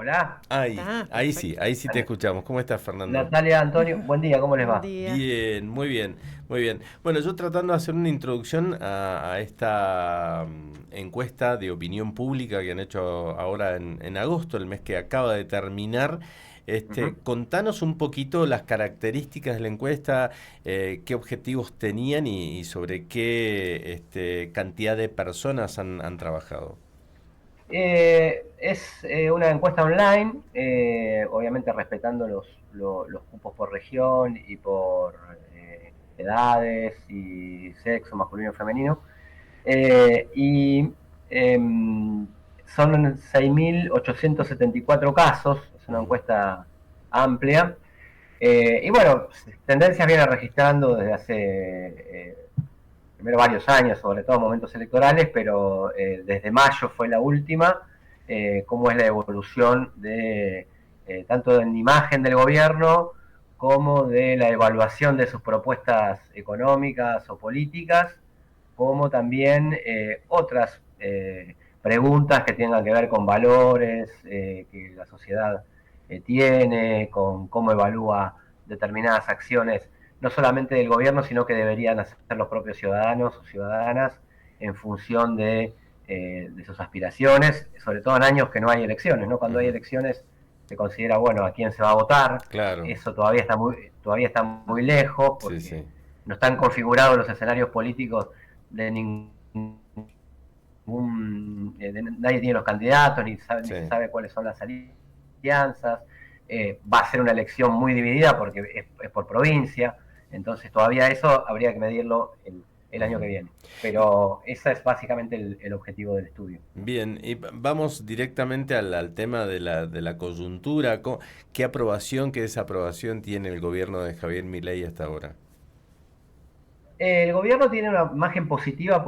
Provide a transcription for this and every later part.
Hola, Ahí, Perfecto. ahí sí te escuchamos. ¿Cómo estás, Fernando? Natalia, Antonio, buen día, ¿cómo les Buen va? día. Bien, muy bien, muy bien. Bueno, yo tratando de hacer una introducción a esta encuesta de opinión pública que han hecho ahora en agosto, el mes que acaba de terminar. Ujú. Contanos un poquito las características de la encuesta, qué objetivos tenían y sobre qué cantidad de personas han trabajado. Es una encuesta online, obviamente respetando los cupos por región y por edades y sexo, masculino y femenino. Y son 6.874 casos, es una Ujú. encuesta amplia. Y bueno, tendencias viene registrando desde hace primero varios años, sobre todo en momentos electorales, pero desde mayo fue la última, cómo es la evolución de tanto en imagen del gobierno como de la evaluación de sus propuestas económicas o políticas, como también otras preguntas que tengan que ver con valores que la sociedad tiene, con cómo evalúa determinadas acciones, no solamente del gobierno, sino que deberían hacer los propios ciudadanos o ciudadanas en función de sus aspiraciones, sobre todo en años que no hay elecciones, ¿no? Cuando hay Ujú. elecciones se considera, bueno, a quién se va a votar, Claro, eso todavía está muy lejos sí, porque sí. no están configurados los escenarios políticos de ningún nadie tiene los candidatos, ni Sí. se sabe cuáles son las alianzas. Va a ser una elección muy dividida porque es por provincia, entonces todavía eso habría que medirlo el año que Ujú. viene. Pero ese es básicamente el objetivo del estudio. Bien, y vamos directamente al tema de la coyuntura. ¿Qué aprobación, qué desaprobación tiene el gobierno de Javier Milei hasta ahora? El gobierno tiene una imagen positiva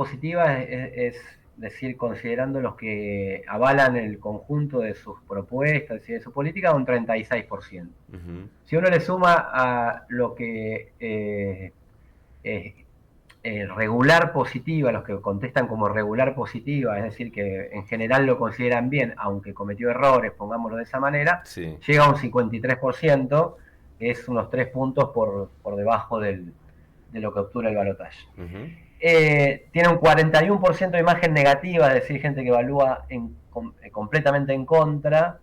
es decir, considerando los que avalan el conjunto de sus propuestas y de su política, un 36%. Ujú. Si uno le suma a lo que eh, regular positiva, los que contestan como regular positiva, es decir, que en general lo consideran bien, aunque cometió errores, pongámoslo de esa manera, Sí. llega a un 53%, que es unos 3 puntos por debajo de lo que obtuvo el balotaje. Ujú. Tiene un 41% de imagen negativa, es decir, gente que evalúa completamente en contra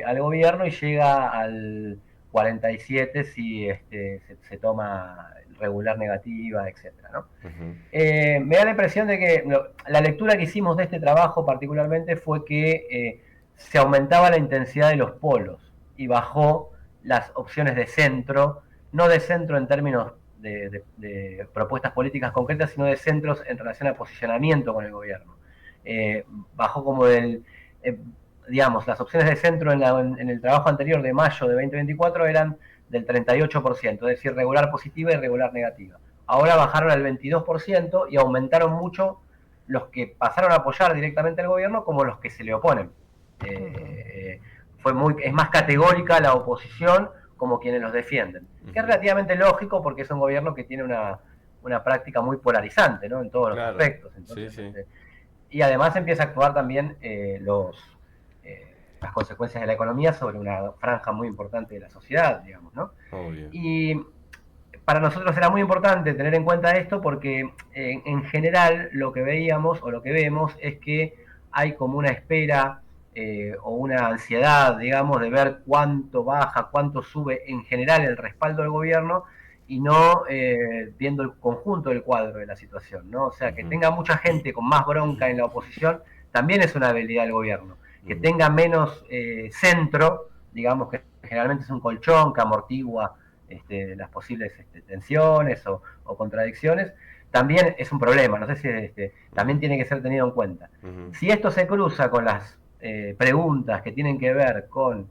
al gobierno y llega al 47% si se toma regular negativa, etcétera, ¿no? Ujú. Me da la impresión de que la lectura que hicimos de este trabajo particularmente fue que se aumentaba la intensidad de los polos y bajó las opciones de centro, no de centro en términos de propuestas políticas concretas, sino de centros en relación al posicionamiento con el gobierno. Eh, Bajó como eh, digamos, las opciones de centro en el trabajo anterior de mayo de 2024 eran del 38%, es decir, regular positiva y regular negativa. Ahora bajaron al 22% y aumentaron mucho los que pasaron a apoyar directamente al gobierno como los que se le oponen. Ujú. Eh, es más categórica la oposición como quienes los defienden, que es Ujú. relativamente lógico porque es un gobierno que tiene una práctica muy polarizante, ¿no? En todos los Claro, aspectos. sí, Entonces, sí. y además empieza a actuar también las consecuencias de la economía sobre una franja muy importante de la sociedad, digamos, ¿no? Obvio. Y para nosotros era muy importante tener en cuenta esto porque en general lo que veíamos o lo que vemos es que hay como una espera o una ansiedad, digamos, de ver cuánto baja, cuánto sube en general el respaldo del gobierno y no viendo el conjunto del cuadro de la situación, ¿no? O sea, que Ujú. tenga mucha gente con más bronca en la oposición también es una habilidad del gobierno. Que Ujú. tenga menos centro, digamos que generalmente es un colchón que amortigua las posibles tensiones o contradicciones, también es un problema. No sé si Ujú. también tiene que ser tenido en cuenta. Ujú. Si esto se cruza con las preguntas que tienen que ver con,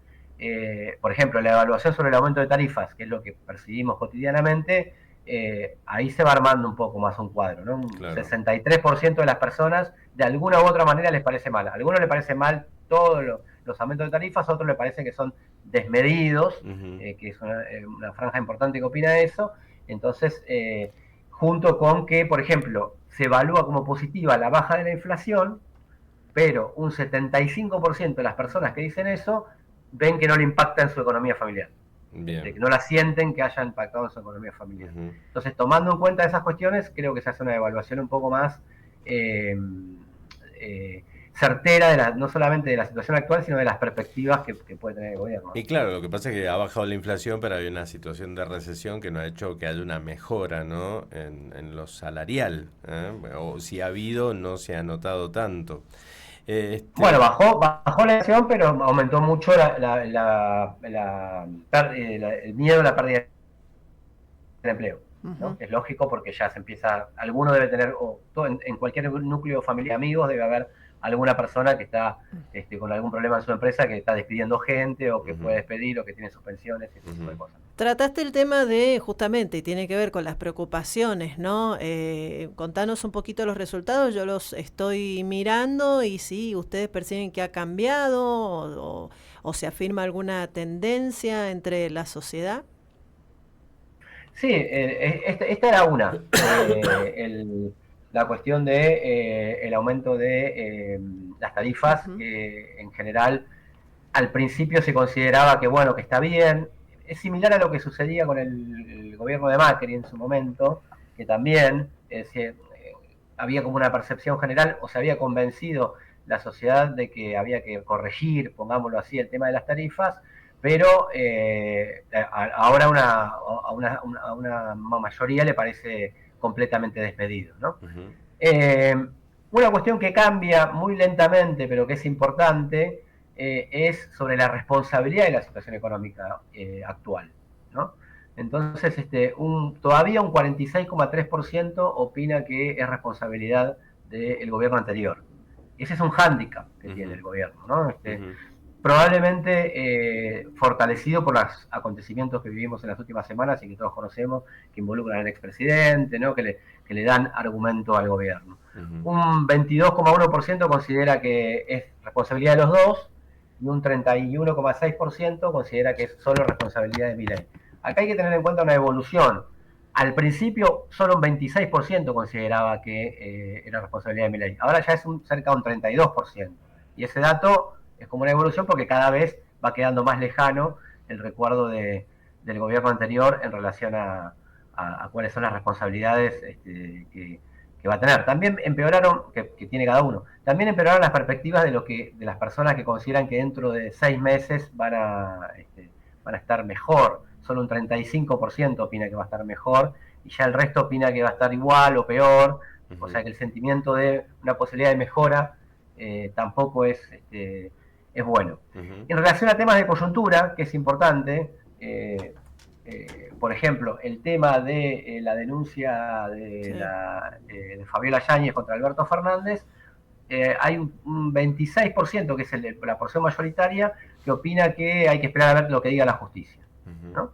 por ejemplo, la evaluación sobre el aumento de tarifas, que es lo que percibimos cotidianamente, ahí se va armando un poco más un cuadro, ¿no? Un Claro. 63% de las personas de alguna u otra manera les parece mal. A algunos les parece mal todos los aumentos de tarifas, a otros les parece que son desmedidos, Ujú. que es una franja importante que opina eso. Entonces, junto con que, por ejemplo, se evalúa como positiva la baja de la inflación, pero un 75% de las personas que dicen eso ven que no le impacta en su economía familiar. Que no la sienten que haya impactado en su economía familiar. Entonces, tomando en cuenta esas cuestiones, creo que se hace una evaluación un poco más certera, no solamente de la situación actual, sino de las perspectivas que puede tener el gobierno. Y claro, lo que pasa es que ha bajado la inflación, pero hay una situación de recesión que no ha hecho que haya una mejora, ¿no? En lo salarial, ¿eh? O si ha habido, no se ha notado tanto. Bueno, bajó la inflación, pero aumentó mucho el miedo a la pérdida de empleo. ¿No? Es lógico porque ya se empieza, alguno debe tener, en cualquier núcleo familiar, amigos, debe haber alguna persona que está con algún problema en su empresa, que está despidiendo gente o que puede despedir o que tiene suspensiones, ese tipo de cosas. Trataste el tema de, justamente, y tiene que ver con las preocupaciones, ¿no? Contanos un poquito los resultados, yo los estoy mirando y sí, ustedes perciben que ha cambiado o se afirma alguna tendencia entre la sociedad. Sí, esta era una. La cuestión de el aumento de las tarifas, en general, al principio se consideraba que, bueno, que está bien. Es similar a lo que sucedía con el gobierno de Macri en su momento, que también había como una percepción general, o se había convencido la sociedad de que había que corregir, pongámoslo así, el tema de las tarifas, pero ahora a una mayoría le parece completamente despedido, ¿no? Una cuestión que cambia muy lentamente, pero que es importante, es sobre la responsabilidad de la situación económica actual, ¿no? Entonces, todavía un 46,3% opina que es responsabilidad del gobierno anterior. Ese es un hándicap que tiene el gobierno, ¿no? Probablemente fortalecido por los acontecimientos que vivimos en las últimas semanas y que todos conocemos, que involucran al expresidente, ¿no? que le dan argumento al gobierno. Un 22,1% considera que es responsabilidad de los dos y un 31,6% considera que es solo responsabilidad de Milei. Acá hay que tener en cuenta una evolución. Al principio solo un 26% consideraba que era responsabilidad de Milei. Ahora ya es cerca de un 32%. Y ese dato es como una evolución porque cada vez va quedando más lejano el recuerdo del gobierno anterior en relación a cuáles son las responsabilidades que va a tener. También empeoraron, que tiene cada uno, también empeoraron las perspectivas de las personas que consideran que dentro de 6 meses van a estar mejor. Solo un 35% opina que va a estar mejor y ya el resto opina que va a estar igual o peor. O sea que el sentimiento de una posibilidad de mejora tampoco es bueno. En relación a temas de coyuntura, que es importante, por ejemplo, el tema de la denuncia de Fabiola Yáñez contra Alberto Fernández, hay un 26%, que es la porción mayoritaria, que opina que hay que esperar a ver lo que diga la justicia, ¿no?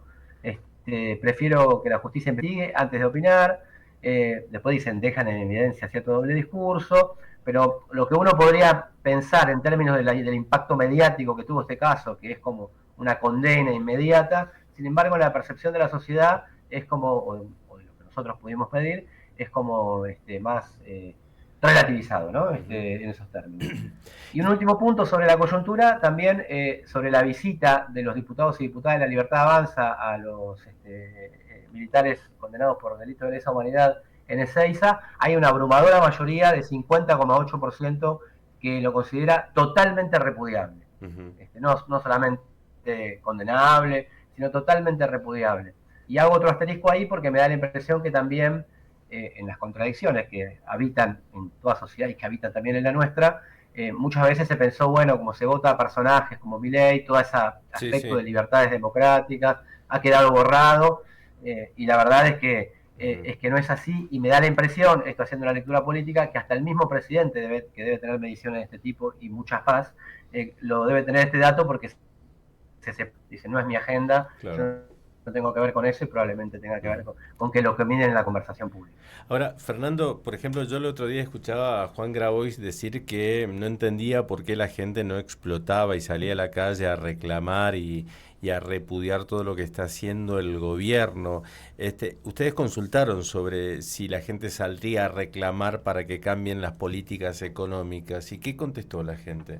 Prefiero que la justicia investigue antes de opinar. Después dicen, dejan en evidencia cierto doble discurso, pero lo que uno podría pensar en términos del impacto mediático que tuvo este caso, que es como una condena inmediata, sin embargo la percepción de la sociedad es como, o de lo que nosotros pudimos pedir, es como más relativizado, ¿no? En esos términos. Y un último punto sobre la coyuntura, también sobre la visita de los diputados y diputadas de la Libertad Avanza a los militares condenados por delitos de lesa humanidad en Ezeiza. Hay una abrumadora mayoría de 50,8% que lo considera totalmente repudiable. No solamente condenable, sino totalmente repudiable. Y hago otro asterisco ahí porque me da la impresión que también en las contradicciones que habitan en toda sociedad y que habitan también en la nuestra, muchas veces se pensó, bueno, como se vota a personajes como Milei, todo ese aspecto de libertades democráticas ha quedado borrado, y la verdad es que no es así, y me da la impresión, esto haciendo la lectura política, que hasta el mismo presidente que debe tener mediciones de este tipo y muchas más, lo debe tener este dato porque se dice, no es mi agenda, claro. no tengo que ver con eso y probablemente tenga que ver con que lo que miden en la conversación pública. Ahora, Fernando, por ejemplo, yo el otro día escuchaba a Juan Grabois decir que no entendía por qué la gente no explotaba y salía a la calle a reclamar y a repudiar todo lo que está haciendo el gobierno. Ustedes consultaron sobre si la gente saldría a reclamar para que cambien las políticas económicas. ¿Y qué contestó la gente?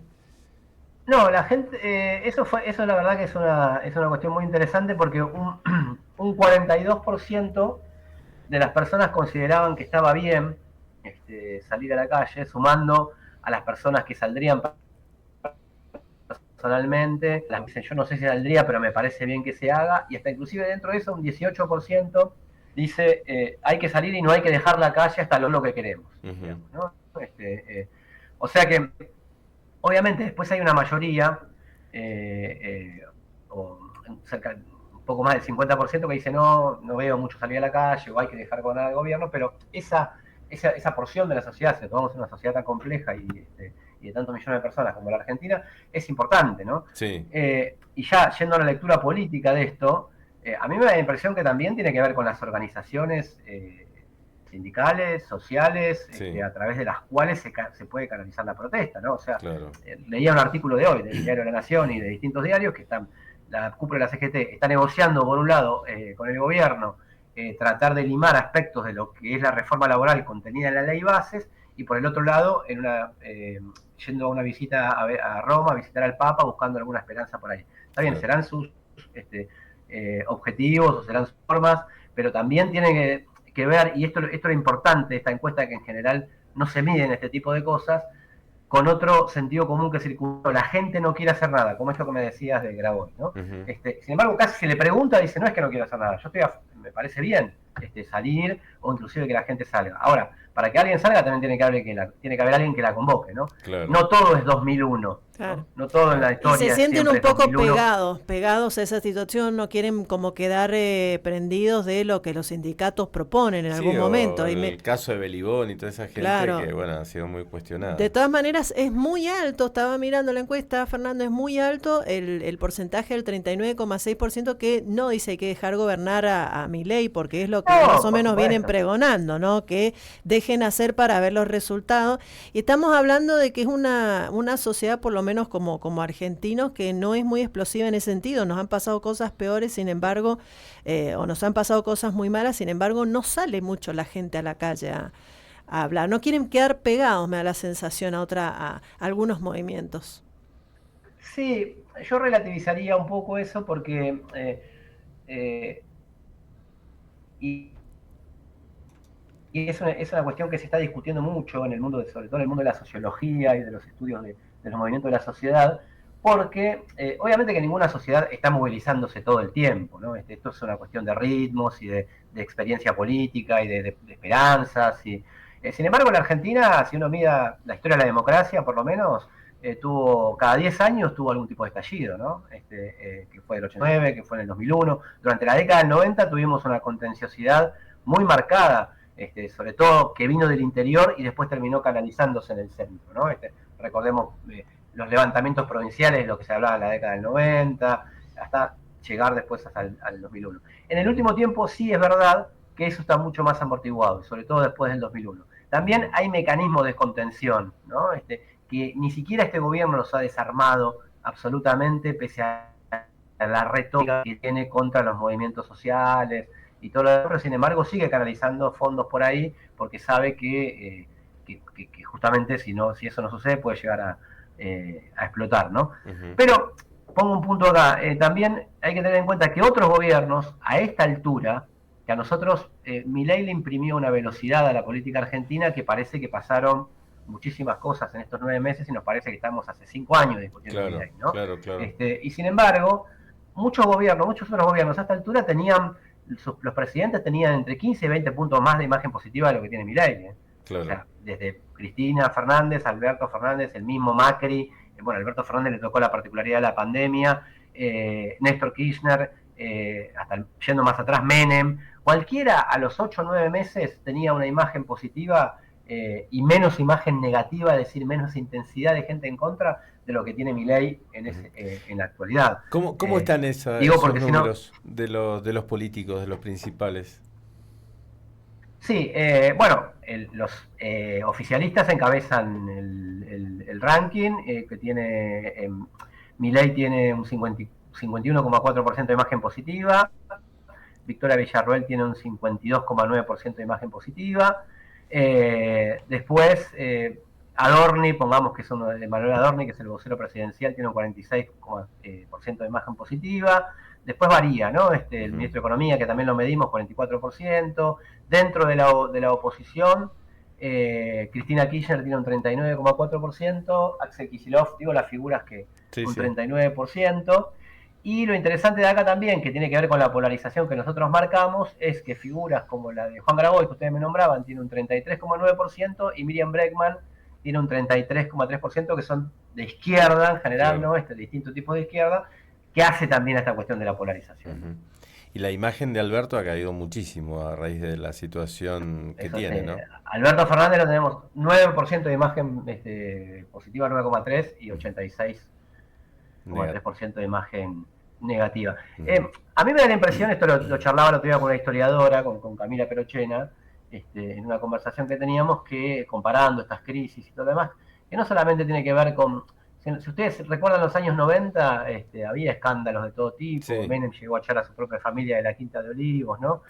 No, la gente, eso la verdad que es una cuestión muy interesante porque un 42% de las personas consideraban que estaba bien salir a la calle, sumando a las personas que saldrían personalmente. Las dicen, yo no sé si saldría, pero me parece bien que se haga, y hasta inclusive dentro de eso un 18% dice hay que salir y no hay que dejar la calle hasta lo que queremos. Digamos, ¿no? O sea que obviamente después hay una mayoría, o cerca, un poco más del 50% que dice no veo mucho salir a la calle o hay que dejar gobernar al gobierno, pero esa porción de la sociedad, si tomamos una sociedad tan compleja y de tantos millones de personas como la Argentina, es importante, ¿no? Sí. Y ya yendo a la lectura política de esto, a mí me da la impresión que también tiene que ver con las organizaciones sindicales, sociales, Sí. A través de las cuales se puede canalizar la protesta, ¿no? O sea, Claro. Leía un artículo de hoy del Diario de la Nación y de distintos diarios que la cúpula de la CGT está negociando, por un lado, con el gobierno, tratar de limar aspectos de lo que es la reforma laboral contenida en la ley bases, y por el otro lado, yendo a una visita a Roma, a visitar al Papa, buscando alguna esperanza por ahí. Está bien, serán sus objetivos o serán sus formas, pero también tiene que ver, y esto es lo importante, esta encuesta que en general no se miden este tipo de cosas, con otro sentido común que circuló. La gente no quiere hacer nada, como esto que me decías de Grabois, ¿no? Sin embargo, casi se le pregunta, dice, no es que no quiero hacer nada, me parece bien salir, o inclusive que la gente salga. Ahora, para que alguien salga también tiene que haber alguien que la convoque, ¿no? Claro. No todo es 2001. Claro. No todo en la historia. Y se sienten un poco 2001. pegados a esa situación, no quieren como quedar prendidos de lo que los sindicatos proponen en algún momento. El caso de Belibón y toda esa gente, claro, que bueno, ha sido muy cuestionada. De todas maneras, es muy alto, estaba mirando la encuesta, Fernando, es muy alto el porcentaje del 39,6% que no dice hay que dejar gobernar a Milei, porque es lo que más o menos vienen pregonando, ¿no? Que dejen hacer para ver los resultados. Y estamos hablando de que es una sociedad, por lo menos como argentinos, que no es muy explosiva en ese sentido. Nos han pasado cosas peores, sin embargo, o nos han pasado cosas muy malas, sin embargo, no sale mucho la gente a la calle a hablar. No quieren quedar pegados, me da la sensación, a algunos movimientos. Sí, yo relativizaría un poco eso porque y es una cuestión que se está discutiendo mucho en el mundo, sobre todo en el mundo de la sociología y de los estudios de los movimientos de la sociedad, porque obviamente que ninguna sociedad está movilizándose todo el tiempo, ¿no? Esto es una cuestión de ritmos y de experiencia política y de esperanzas. Sin embargo, en la Argentina, si uno mira la historia de la democracia, por lo menos, cada 10 años tuvo algún tipo de estallido, ¿no? Que fue el 89, que fue en el 2001. Durante la década del 90 tuvimos una contenciosidad muy marcada, sobre todo que vino del interior y después terminó canalizándose en el centro, ¿no? Recordemos los levantamientos provinciales, lo que se hablaba en la década del 90, hasta llegar después hasta el 2001. En el último tiempo sí es verdad que eso está mucho más amortiguado, sobre todo después del 2001. También hay mecanismos de contención, ¿no? Que ni siquiera este gobierno los ha desarmado absolutamente, pese a la retórica que tiene contra los movimientos sociales y todo lo demás, pero sin embargo sigue canalizando fondos por ahí porque sabe que justamente si eso no sucede puede llegar a explotar, ¿no? Pero pongo un punto acá, también hay que tener en cuenta que otros gobiernos a esta altura, que a nosotros Milei le imprimió una velocidad a la política argentina que parece que pasaron muchísimas cosas en estos 9 meses y nos parece que estamos hace 5 años discutiendo Milei, ¿no? Claro. Y sin embargo, muchos otros gobiernos a esta altura los presidentes tenían entre 15 y 20 puntos más de imagen positiva de lo que tiene Milei, Claro. O sea, desde Cristina Fernández, Alberto Fernández, el mismo Macri, Alberto Fernández le tocó la particularidad de la pandemia, Néstor Kirchner, hasta yendo más atrás, Menem, cualquiera a los 8 o 9 meses tenía una imagen positiva y menos imagen negativa, es decir, menos intensidad de gente en contra de lo que tiene Milei en la actualidad. ¿Cómo están esos números de los políticos, de los principales? Sí, bueno, los oficialistas encabezan el ranking, que tiene, Milei tiene un 51,4% de imagen positiva, Victoria Villarroel tiene un 52,9% de imagen positiva, después Adorni, pongamos que es uno de Manuel Adorni, que es el vocero presidencial, tiene un 46% de imagen positiva. Después varía, ¿no? El ministro de Economía, que también lo medimos, 44%. Dentro de la oposición, Cristina Kirchner tiene un 39,4%. Axel Kicillof, digo las figuras que un 39%. Y lo interesante de acá también, que tiene que ver con la polarización que nosotros marcamos, es que figuras como la de Juan Grabois, que ustedes me nombraban, tiene un 33,9%, y Miriam Bregman tiene un 33,3%, que son de izquierda en general, ¿no? Distintos tipos de izquierda, que hace también esta cuestión de la polarización. Y la imagen de Alberto ha caído muchísimo a raíz de la situación que tiene, ¿no? Alberto Fernández lo tenemos 9% de imagen positiva, 9,3%, y 86,3% de imagen negativa. A mí me da la impresión, esto lo charlaba el otro día con una historiadora, con Camila Perochena, en una conversación que teníamos, que comparando estas crisis y todo lo demás, que no solamente tiene que ver con, si ustedes recuerdan los años 90, había escándalos de todo tipo, Menem llegó a echar a su propia familia de la Quinta de Olivos, ¿no?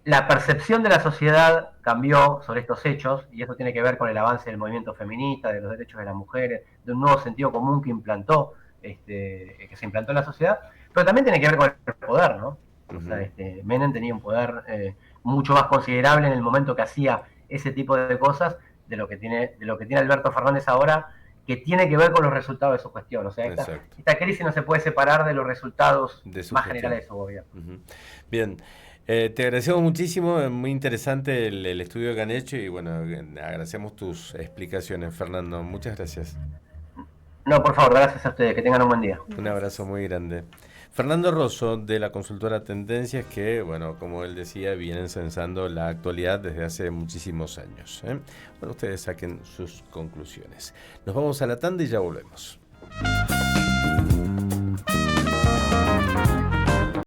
La percepción de la sociedad cambió sobre estos hechos, y eso tiene que ver con el avance del movimiento feminista, de los derechos de las mujeres, de un nuevo sentido común que se implantó en la sociedad, pero también tiene que ver con el poder, ¿no? O sea, Menem tenía un poder mucho más considerable en el momento que hacía ese tipo de cosas de lo que tiene Alberto Fernández ahora, que tiene que ver con los resultados de su gestión. O sea, esta crisis no se puede separar de los resultados más generales de su gobierno. Bien. Te agradecemos muchísimo, muy interesante el estudio que han hecho, y bueno, agradecemos tus explicaciones, Fernando. Muchas gracias. No, por favor, gracias a ustedes, que tengan un buen día. Un abrazo muy grande. Fernando Rosso, de la consultora Tendencias, que, bueno, como él decía, vienen censando la actualidad desde hace muchísimos años. Bueno, ustedes saquen sus conclusiones. Nos vamos a la tanda y ya volvemos.